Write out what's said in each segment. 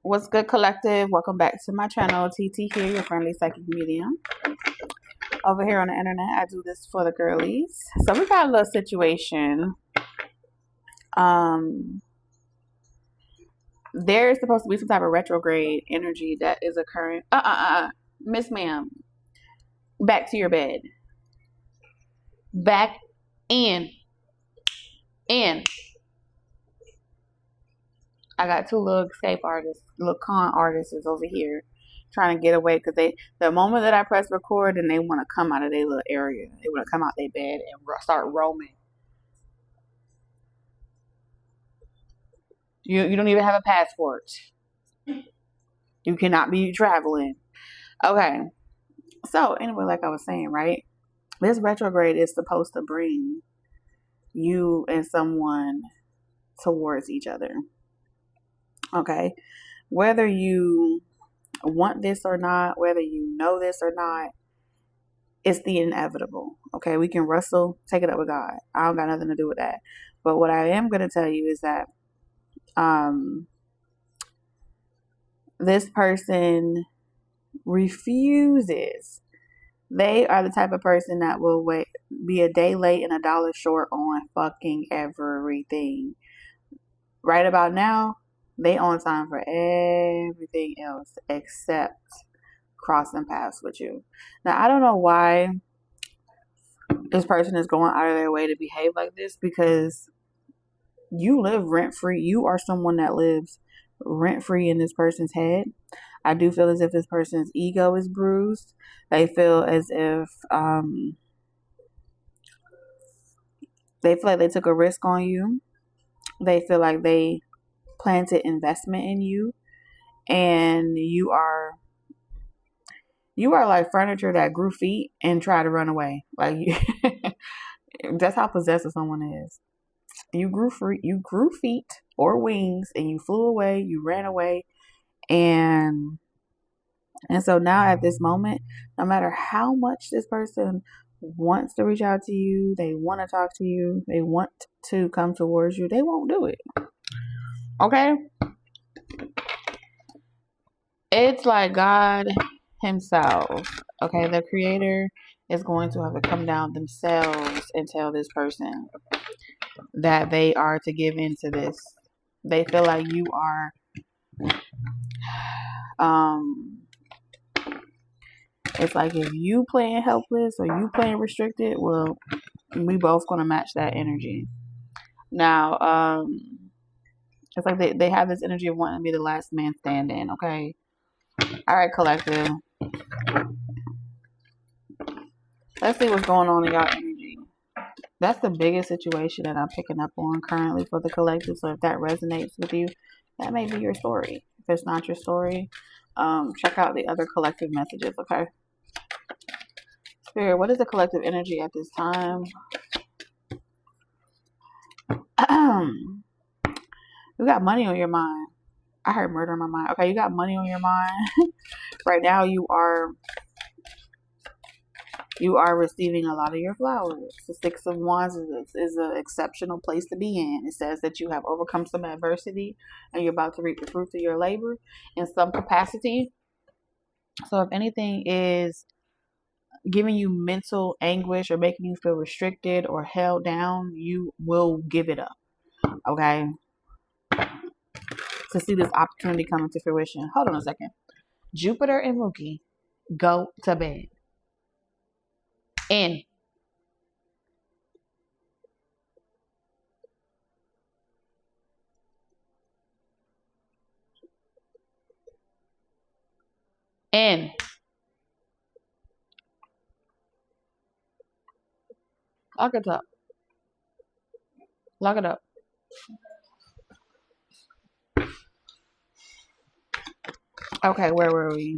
What's good, collective? Welcome back to my channel. TT here, your friendly psychic medium. Over here on the internet, I do this for the girlies. So we got a little situation. There's supposed to be some type of retrograde energy that is occurring. Miss ma'am, back to your bed. Back in. I got two little escape artists, little con artists over here trying to get away because the moment that I press record and they want to come out of their little area, they want to come out their bed and start roaming. You don't even have a passport. You cannot be traveling. Okay. So anyway, like I was saying, right? This retrograde is supposed to bring you and someone towards each other. Okay, whether you want this or not, whether you know this or not, it's the inevitable. Okay, we can wrestle, take it up with God. I don't got nothing to do with that. But what I am going to tell you is that this person refuses. They are the type of person that will be a day late and $1 short on fucking everything. Right about now, they on time for everything else except crossing paths with you. Now, I don't know why this person is going out of their way to behave like this, because you live rent-free. You are someone that lives rent-free in this person's head. I do feel as if this person's ego is bruised. They feel as if they feel like they took a risk on you. They feel like they planted investment in you, and you are like furniture that grew feet and tried to run away. Like that's how possessive someone is. You grew feet or wings, and you flew away. You ran away, and so now at this moment, no matter how much this person wants to reach out to you, they want to talk to you, they want to come towards you, they won't do it. Okay? It's like God himself, okay? The creator is going to have to come down themselves and tell this person that they are to give into this. They feel like you are it's like if you playing helpless or you playing restricted, well, we both gonna match that energy. Now, it's like they have this energy of wanting to be the last man standing, okay? Alright, collective. Let's see what's going on in y'all energy. That's the biggest situation that I'm picking up on currently for the collective. So if that resonates with you, that may be your story. If it's not your story, check out the other collective messages, okay? Spirit, what is the collective energy at this time? You got money on your mind. I heard murder in my mind. Okay, you got money on your mind. Right now you are receiving a lot of your flowers. The Six of Wands is an exceptional place to be in. It says that you have overcome some adversity and you're about to reap the fruits of your labor in some capacity. So if anything is giving you mental anguish or making you feel restricted or held down, you will give it up. Okay? To see this opportunity coming to fruition. Hold on a second. Jupiter and Mookie, go to bed. In. Lock it up. Lock it up. Okay, where were we?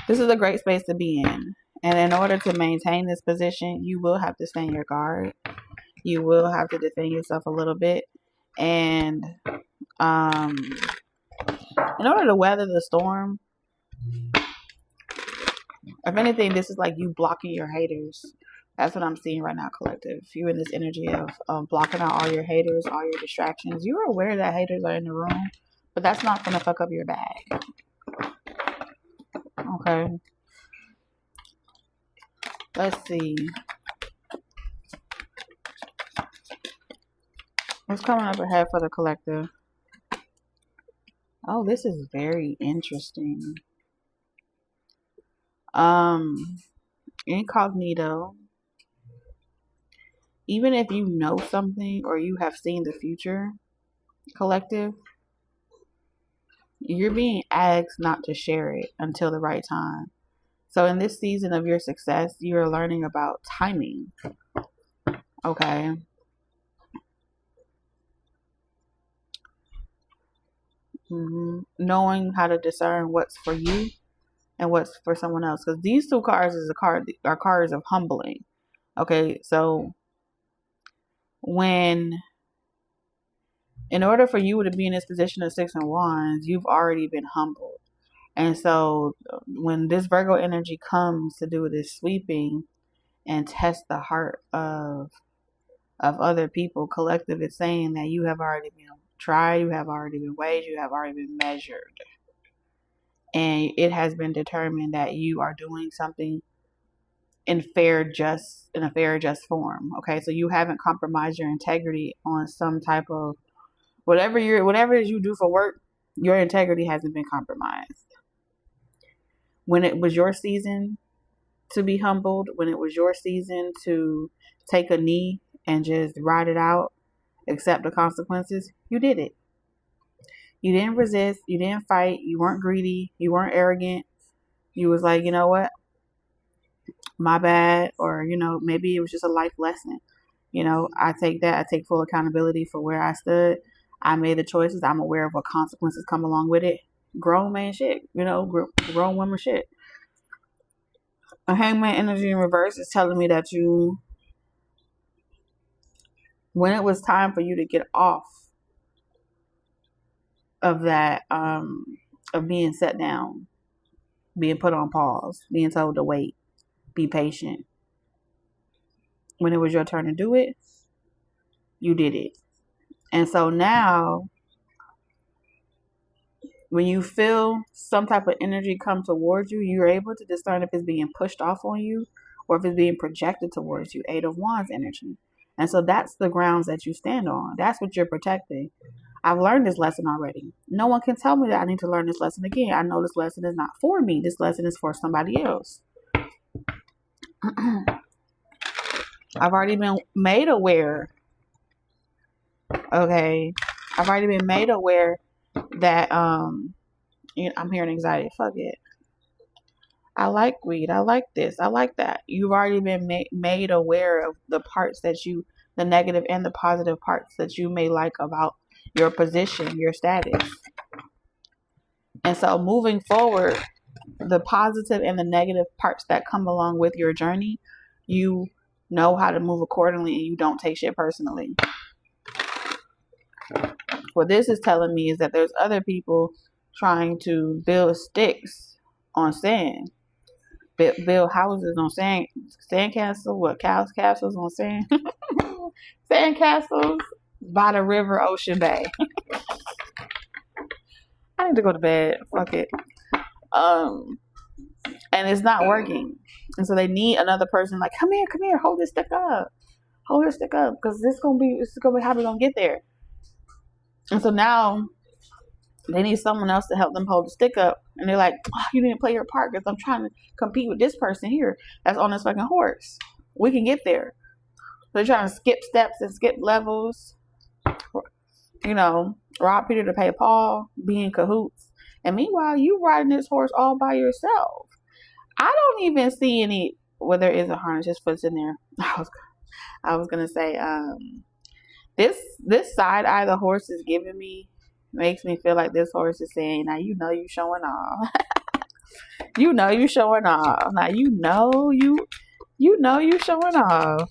This is a great space to be in. And in order to maintain this position, you will have to stand your guard. You will have to defend yourself a little bit. And in order to weather the storm, if anything, this is like you blocking your haters That's what I'm seeing right now, collective. You in this energy of blocking out all your haters, all your distractions. You're aware that haters are in the room, but that's not going to fuck up your bag. Okay. Let's see. What's coming up ahead for the collective? Oh, this is very interesting. Incognito. Even if you know something or you have seen the future, collective, you're being asked not to share it until the right time. So in this season of your success, you're learning about timing. Okay. Knowing how to discern what's for you and what's for someone else. Because these two cards are cards of humbling. Okay, so in order for you to be in this position of 6 of Wands, you've already been humbled. And so when this Virgo energy comes to do this sweeping and test the heart of other people, collective is saying that you have already been tried, you have already been weighed, you have already been measured. And it has been determined that you are doing something in a fair, just form. Okay, so you haven't compromised your integrity on some type of whatever it is you do for work. Your integrity hasn't been compromised. When it was your season to be humbled, when it was your season to take a knee and just ride it out, accept the consequences, you did it. You didn't resist. You didn't fight. You weren't greedy. You weren't arrogant. You was like, you know what? My bad. Or, maybe it was just a life lesson. I take that. I take full accountability for where I stood. I made the choices. I'm aware of what consequences come along with it. Grown man shit. Grown woman shit. A Hangman energy in reverse is telling me that when it was time for you to get off of that, of being set down, being put on pause, being told to wait, be patient. When it was your turn to do it, you did it. And so now, when you feel some type of energy come towards you, you're able to discern if it's being pushed off on you or if it's being projected towards you. 8 of Wands energy. And so that's the grounds that you stand on. That's what you're protecting. I've learned this lesson already. No one can tell me that I need to learn this lesson again. I know this lesson is not for me. This lesson is for somebody else. I've already been made aware. Okay. I've already been made aware that I'm hearing anxiety. Fuck it. I like weed. I like this. I like that. You've already been made aware of the parts the negative and the positive parts that you may like about your position, your status. And so moving forward, the positive and the negative parts that come along with your journey, you know how to move accordingly and you don't take shit personally. What this is telling me is that there's other people trying to build sticks on sand. Build houses on sand castle. What castles on sand? Sand castles by the river, Ocean Bay. I need to go to bed. Fuck it. And it's not working, and so they need another person. Like, come here, hold this stick up, because this is gonna be how we're gonna get there. And so now they need someone else to help them hold the stick up. And they're like, oh, you didn't play your part because I'm trying to compete with this person here that's on this fucking horse. We can get there. So they're trying to skip steps and skip levels. Rob Peter to pay Paul, be in cahoots. And meanwhile, you riding this horse all by yourself. I don't even see any, well, there is a harness, just puts in there. I was going to say, this side eye the horse is giving me makes me feel like this horse is saying, now you showing off. you showing off. Now you showing off.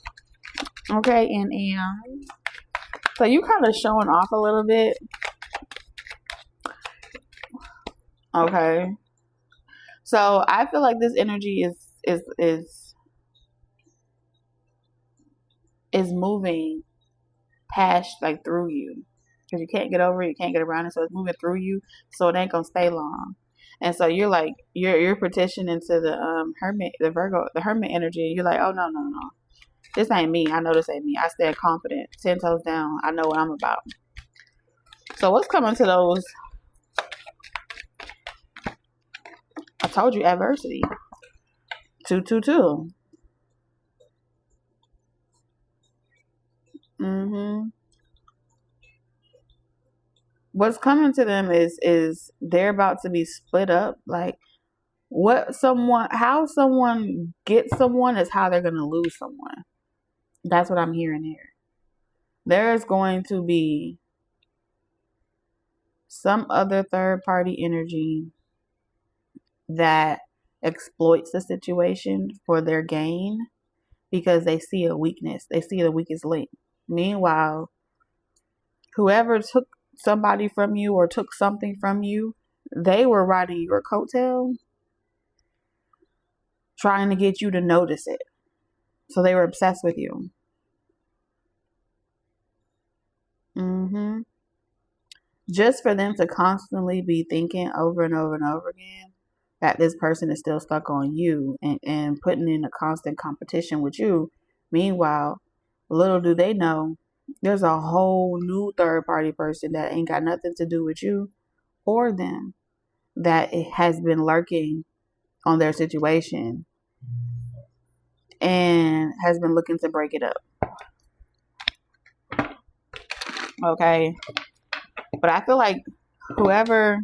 Okay, and so you kind of showing off a little bit. Okay. So I feel like this energy is is moving past, like, through you. Because you can't get over it, you can't get around it, so it's moving through you, so it ain't gonna stay long. And so you're like, you're petitioning to the hermit, the Virgo, the hermit energy. You're like, oh no, no, no. This ain't me. I know this ain't me. I stand confident, 10 toes down. I know what I'm about. So what's coming to those? I told you, adversity. 222. What's coming to them is they're about to be split up. Like, how someone gets someone is how they're gonna lose someone. That's what I'm hearing here. There's going to be some other third party energy that exploits the situation for their gain because they see a weakness. They see the weakest link. Meanwhile, whoever took somebody from you or took something from you, they were riding your coattail, trying to get you to notice it. So they were obsessed with you. Just for them to constantly be thinking over and over and over again that this person is still stuck on you and putting in a constant competition with you. Meanwhile, little do they know, there's a whole new third party person that ain't got nothing to do with you or them, that it has been lurking on their situation and has been looking to break it up. Okay. But I feel like whoever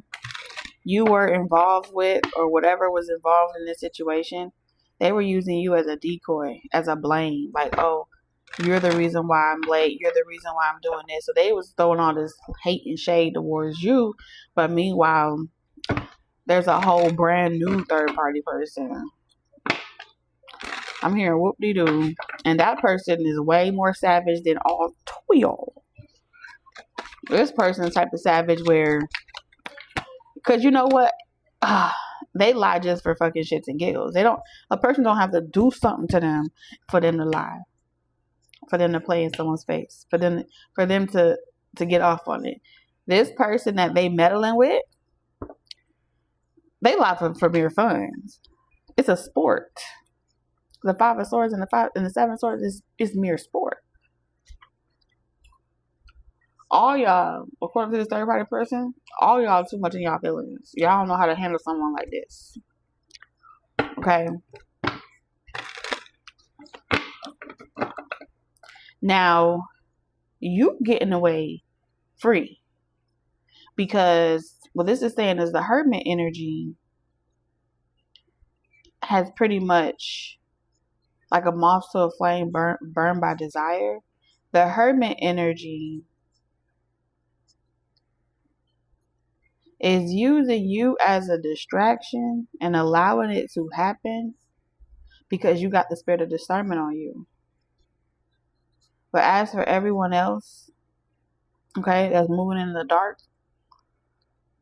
you were involved with or whatever was involved in this situation, they were using you as a decoy, as a blame. Like, oh, you're the reason why I'm late. You're the reason why I'm doing this. So they was throwing all this hate and shade towards you. But meanwhile, there's a whole brand new third party person. I'm hearing whoop-de-doo. And that person is way more savage than all 12. This person is the type of savage where, because you know what? They lie just for fucking shits and giggles. A person don't have to do something to them for them to lie, for them to play in someone's face, for them to get off on it. This person that they meddling with, they lie for mere funds. It's a sport. The 5 of swords and the 7 of swords is mere sport. All y'all, according to this third party person, all y'all too much in y'all feelings. Y'all don't know how to handle someone like this. Okay. Now, you getting away free. Because what this is saying is the hermit energy has pretty much, like a moth to a flame, burned by desire. The hermit energy is using you as a distraction and allowing it to happen because you got the spirit of discernment on you. But as for everyone else, okay, that's moving in the dark,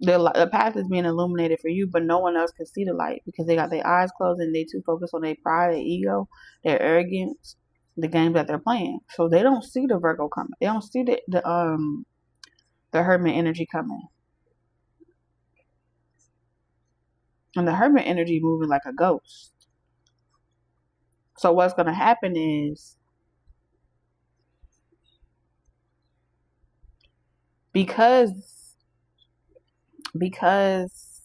the path is being illuminated for you, but no one else can see the light because they got their eyes closed and they too focused on their pride, their ego, their arrogance, the game that they're playing. So they don't see the Virgo coming. They don't see the hermit energy coming. And the hermit energy moving like a ghost. So what's going to happen is, because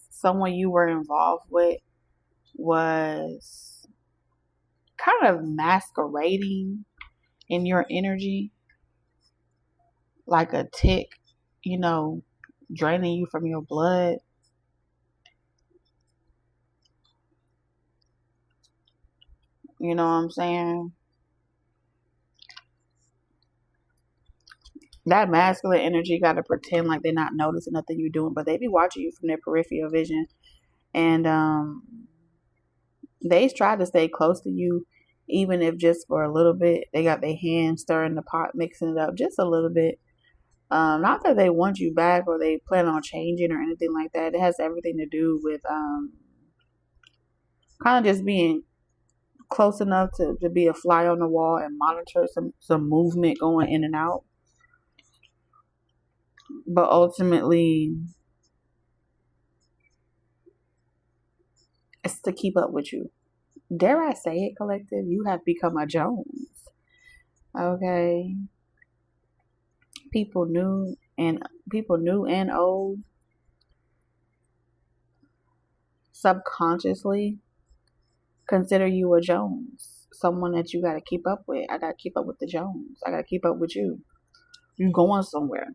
someone you were involved with was kind of masquerading in your energy like a tick, draining you from your blood. You know what I'm saying? That masculine energy got to pretend like they're not noticing nothing you're doing, but they be watching you from their peripheral vision. And they try to stay close to you, even if just for a little bit. They got their hands stirring the pot, mixing it up just a little bit. Not that they want you back or they plan on changing or anything like that. It has everything to do with kind of just being close enough to be a fly on the wall and monitor some movement going in and out. But ultimately, it's to keep up with you. Dare I say it, collective? You have become a Jones. Okay. People new and old subconsciously consider you a Jones. Someone that you gotta keep up with. I gotta keep up with the Jones. I gotta keep up with you. You going somewhere.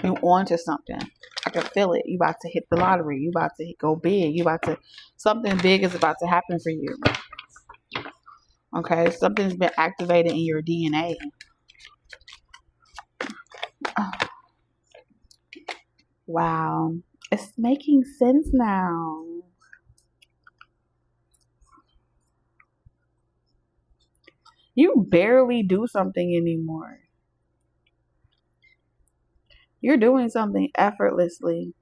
You on to something. I can feel it. You about to hit the lottery. You about to go big. Something big is about to happen for you. Okay, something's been activated in your DNA. Oh, wow, it's making sense now. You barely do something anymore. You're doing something effortlessly.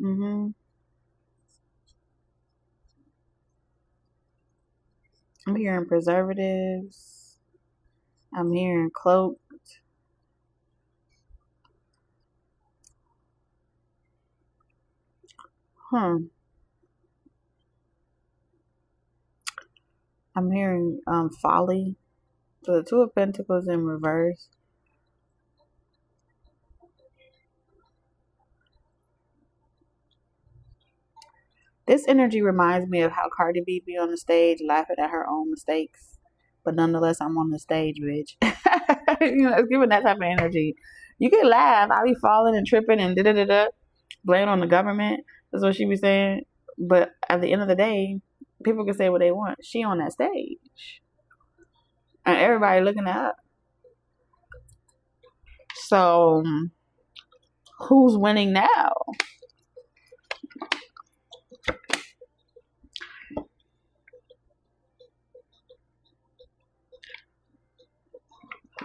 I'm hearing preservatives. I'm hearing cloaked. I'm hearing folly. So the Two of Pentacles in reverse. This energy reminds me of how Cardi B be on the stage laughing at her own mistakes. But nonetheless, I'm on the stage, bitch. It's giving that type of energy. You can laugh. I be falling and tripping and da-da-da-da. Blame on the government. That's what she be saying. But at the end of the day, people can say what they want. She on that stage. And everybody looking at her. So, who's winning now?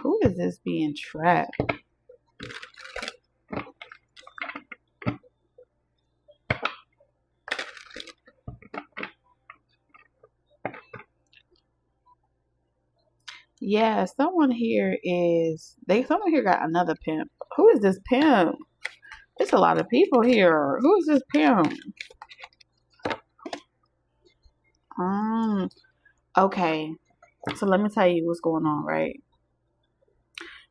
Who is this being trapped? Yeah, someone here got another pimp. Who is this pimp? It's a lot of people here. Who is this pimp? Okay. So let me tell you what's going on, right?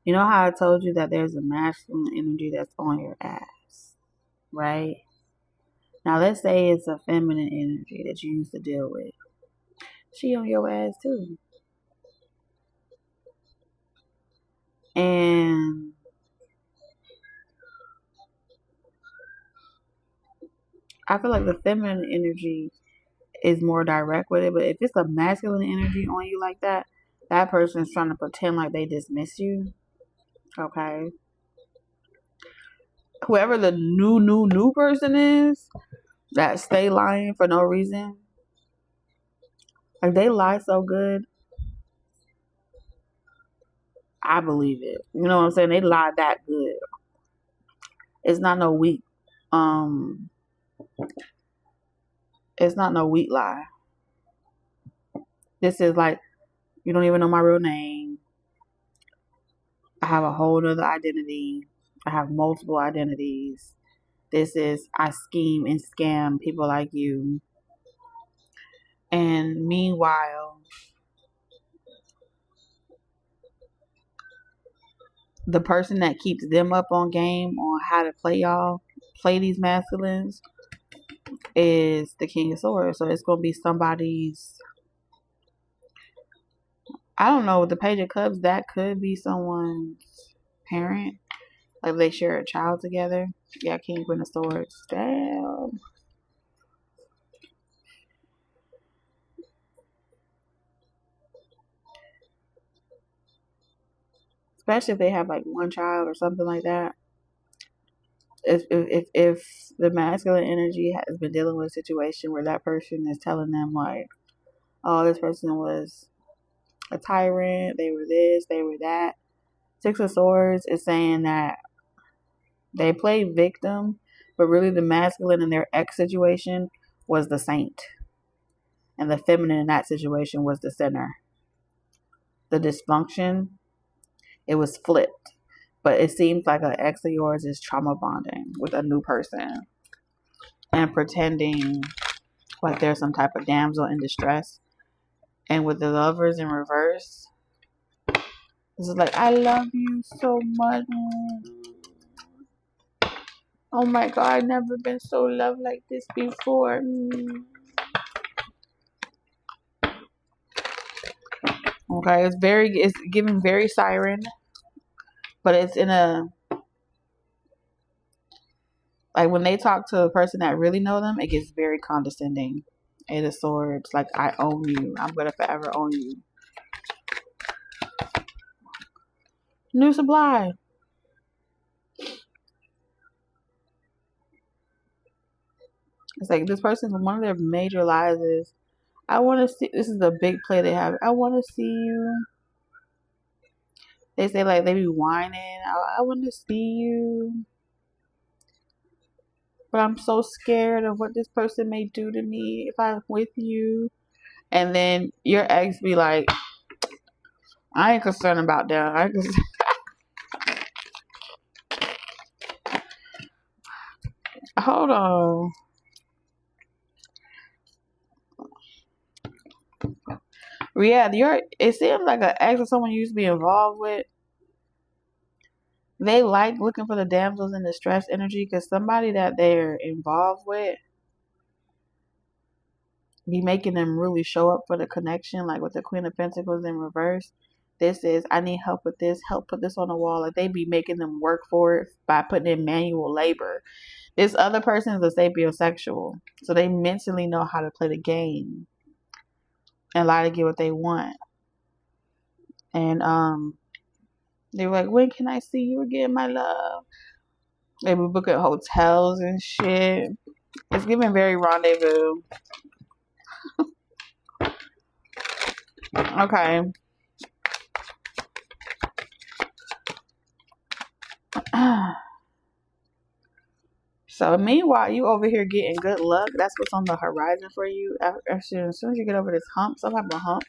You know how I told you that there's a masculine energy that's on your ass, right? Now let's say it's a feminine energy that you used to deal with. She on your ass too. And I feel like the feminine energy is more direct with it, but if it's a masculine energy on you like that, that person's trying to pretend like they dismiss you. Okay. Whoever the new person is that stay lying for no reason, like they lie so good, I believe it. You know what I'm saying? They lie that good. It's not no weak. It's not no weak lie. This is like, you don't even know my real name. I have a whole other identity. I have multiple identities. This is, I scheme and scam people like you. And meanwhile, the person that keeps them up on game on how to play these masculines, is the King of Swords. So it's going to be somebody's, I don't know, with the Page of Cups, that could be someone's parent. Like they share a child together. Yeah, King, Queen of Swords. Damn. Especially if they have like one child or something like that. If the masculine energy has been dealing with a situation where that person is telling them like, oh, this person was a tyrant, they were this, they were that. Six of Swords is saying that they play victim, but really the masculine in their ex situation was the saint. And the feminine in that situation was the sinner. The dysfunction, it was flipped. But it seems like an ex of yours is trauma bonding with a new person and pretending like there's some type of damsel in distress. And with the lovers in reverse, this is like, I love you so much. Oh my God, I've never been so loved like this before. Okay, it's giving very siren, but it's in a, like when they talk to a person that really know them, it gets very condescending. Eight of Swords, like, I own you. I'm gonna forever own you. New supply. It's like this person, one of their major lies is, I want to see, this is the big play they have. I want to see you. They say like they be whining. I want to see you. But I'm so scared of what this person may do to me if I'm with you. And then your ex be like, I ain't concerned about that. Hold on. Yeah, it seems like an ex or someone you used to be involved with. They like looking for the damsels in distress energy because somebody that they're involved with be making them really show up for the connection, like with the Queen of Pentacles in reverse. This is, I need help with this, help put this on the wall. Like they be making them work for it by putting in manual labor. This other person is a sapiosexual, so they mentally know how to play the game and lie to get what they want. And they were like, when can I see you again, my love? They be booking hotels and shit. It's giving very rendezvous. Okay. So meanwhile, you over here getting good luck. That's what's on the horizon for you. As soon as you get over this hump, some type of hump.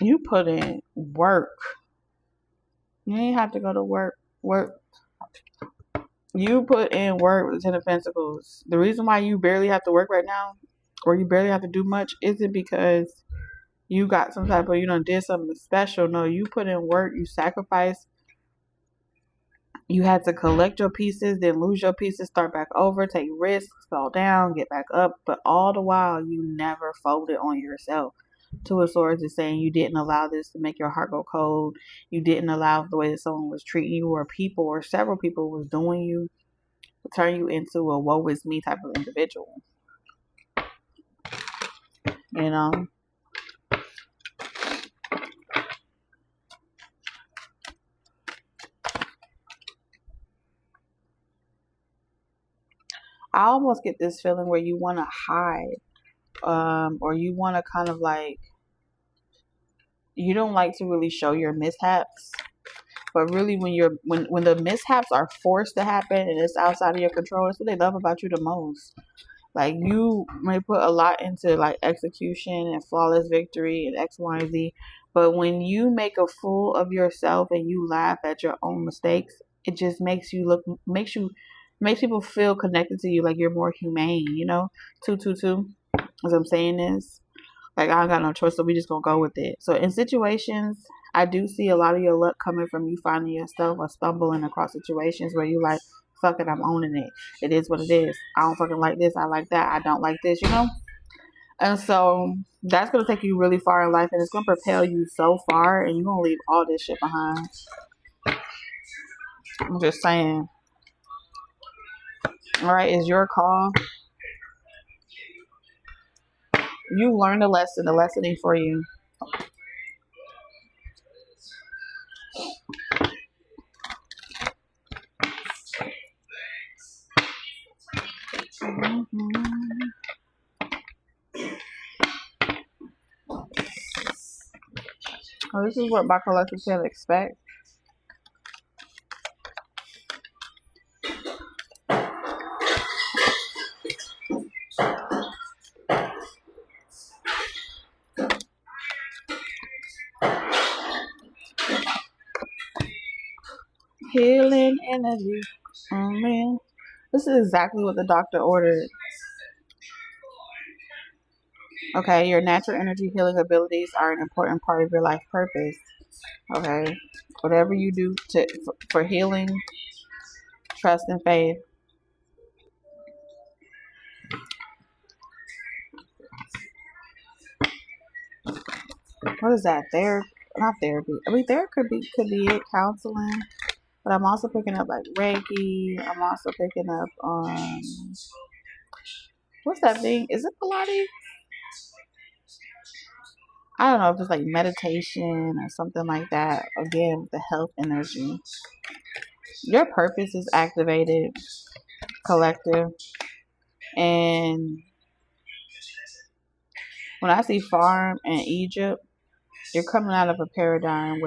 You put in work. You ain't have to go to work. You put in work with the Ten of Pentacles. The reason why you barely have to work right now, or you barely have to do much, isn't because you got some type of, did something special. No, you put in work, you sacrifice. You had to collect your pieces, then lose your pieces, start back over, take risks, fall down, get back up. But all the while, you never folded on yourself. Two of Swords is saying you didn't allow this to make your heart go cold. You didn't allow the way that someone was treating you, or people, or several people was doing you, to turn you into a woe is me type of individual. I almost get this feeling where you want to hide, or you want to kind of like, you don't like to really show your mishaps, but really when the mishaps are forced to happen and it's outside of your control, that's what they love about you the most. Like you may put a lot into like execution and flawless victory and X, Y, and Z, but when you make a fool of yourself and you laugh at your own mistakes, it just makes people feel connected to you, like you're more humane, 222. As I'm saying this, like I don't got no choice, so we just gonna go with it. So in situations, I do see a lot of your luck coming from you finding yourself or stumbling across situations where you like, fuck it, I'm owning it. It is what it is. I don't fucking like this. I like that. I don't like this, And so that's gonna take you really far in life, and it's gonna propel you so far, and you're gonna leave all this shit behind. I'm just saying. All right, it's your call. You learned a lesson. The lesson ain't for you. Oh, this is what my collective can expect. Healing energy. Oh man. This is exactly what the doctor ordered. Okay, your natural energy healing abilities are an important part of your life purpose. Okay. Whatever you do for healing, trust and faith. What is that? Not therapy. I mean, there could be it, counseling. But I'm also picking up like Reiki. I'm also picking up what's that thing? Is it Pilates? I don't know if it's like meditation or something like that. Again, the health energy. Your purpose is activated, collective, and when I see farm and Egypt, you're coming out of a paradigm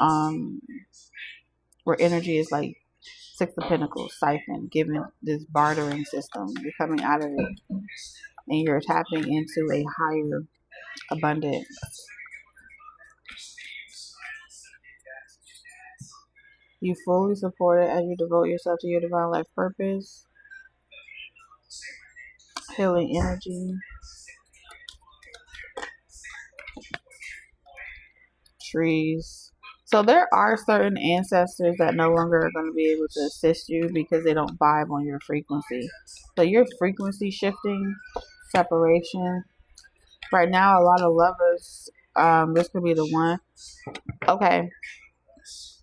um where energy is like Six of Pentacles, siphon, given this bartering system. You're coming out of it and you're tapping into a higher abundance. You fully support it as you devote yourself to your divine life purpose. Healing energy. Trees. So there are certain ancestors that no longer are going to be able to assist you because they don't vibe on your frequency. So your frequency shifting, separation. Right now, a lot of lovers, this could be the one. Okay,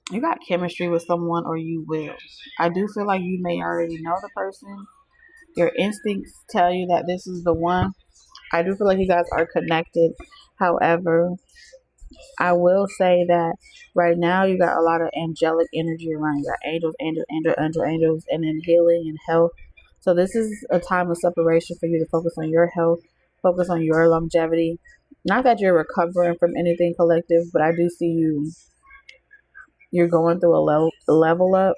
you got chemistry with someone or you will. I do feel like you may already know the person. Your instincts tell you that this is the one. I do feel like you guys are connected. However, I will say that right now you got a lot of angelic energy around. You got angels, and then healing and health. So this is a time of separation for you to focus on your health, focus on your longevity. Not that you're recovering from anything collective, but I do see you're going through a level up,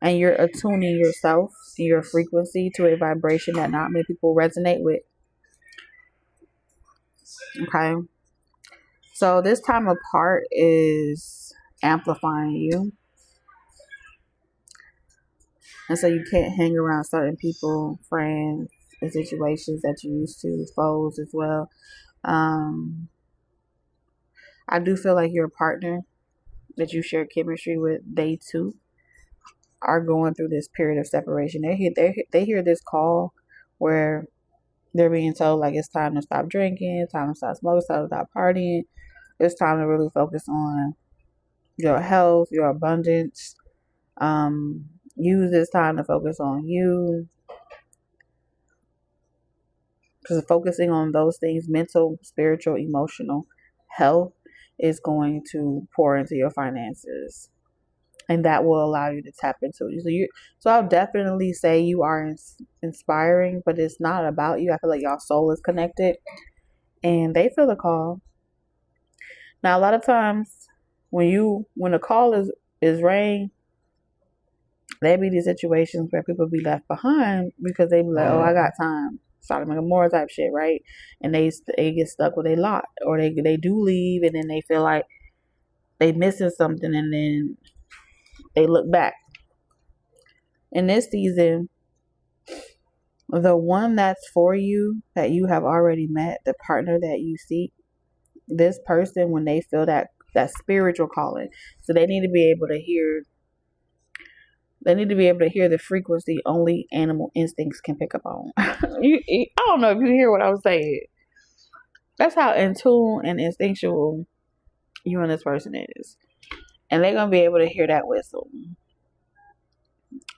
and you're attuning yourself and your frequency to a vibration that not many people resonate with. Okay. So this time apart is amplifying you. And so you can't hang around certain people, friends, and situations that you used to, foes as well. I do feel like your partner that you share chemistry with, they too are going through this period of separation. They hear this call where they're being told like it's time to stop drinking, it's time to stop smoking, it's time to stop partying. It's time to really focus on your health, your abundance. Use this time to focus on you. Because focusing on those things, mental, spiritual, emotional health, is going to pour into your finances. And that will allow you to tap into it. So I'll definitely say you are inspiring, but it's not about you. I feel like y'all soul is connected. And they feel the call. Now, a lot of times when a call is rang, there be these situations where people be left behind because they be like, oh, I got time. Sodom and Gomorrah type shit, right? And they get stuck with a lot, or they do leave, and then they feel like they missing something, and then they look back. In this season, the one that's for you, that you have already met, the partner that you seek, this person, when they feel that spiritual calling, so they need to be able to hear. They need to be able to hear the frequency only animal instincts can pick up on. I don't know if you hear what I was saying. That's how in tune and instinctual you and this person is. And they're going to be able to hear that whistle.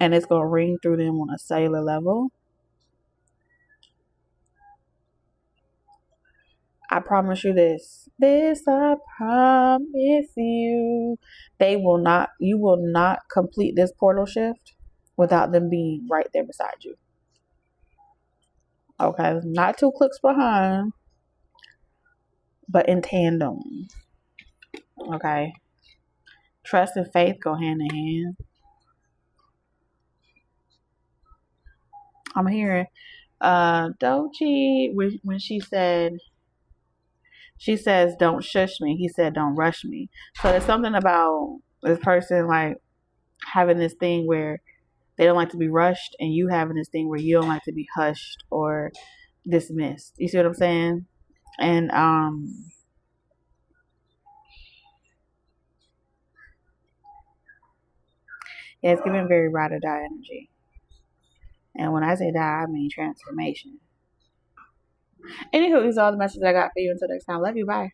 And it's going to ring through them on a cellular level. I promise you this. This I promise you. You will not complete this portal shift without them being right there beside you. Okay? Not 2 clicks behind, but in tandem. Okay? Trust and faith go hand in hand. I'm hearing Dochi when she said She says, don't shush me. He said, don't rush me. So there's something about this person like having this thing where they don't like to be rushed, and you having this thing where you don't like to be hushed or dismissed. You see what I'm saying? And yeah, it's giving very ride or die energy. And when I say die, I mean transformation. Anywho, these are all the messages I got for you. Until next time, love you. Bye.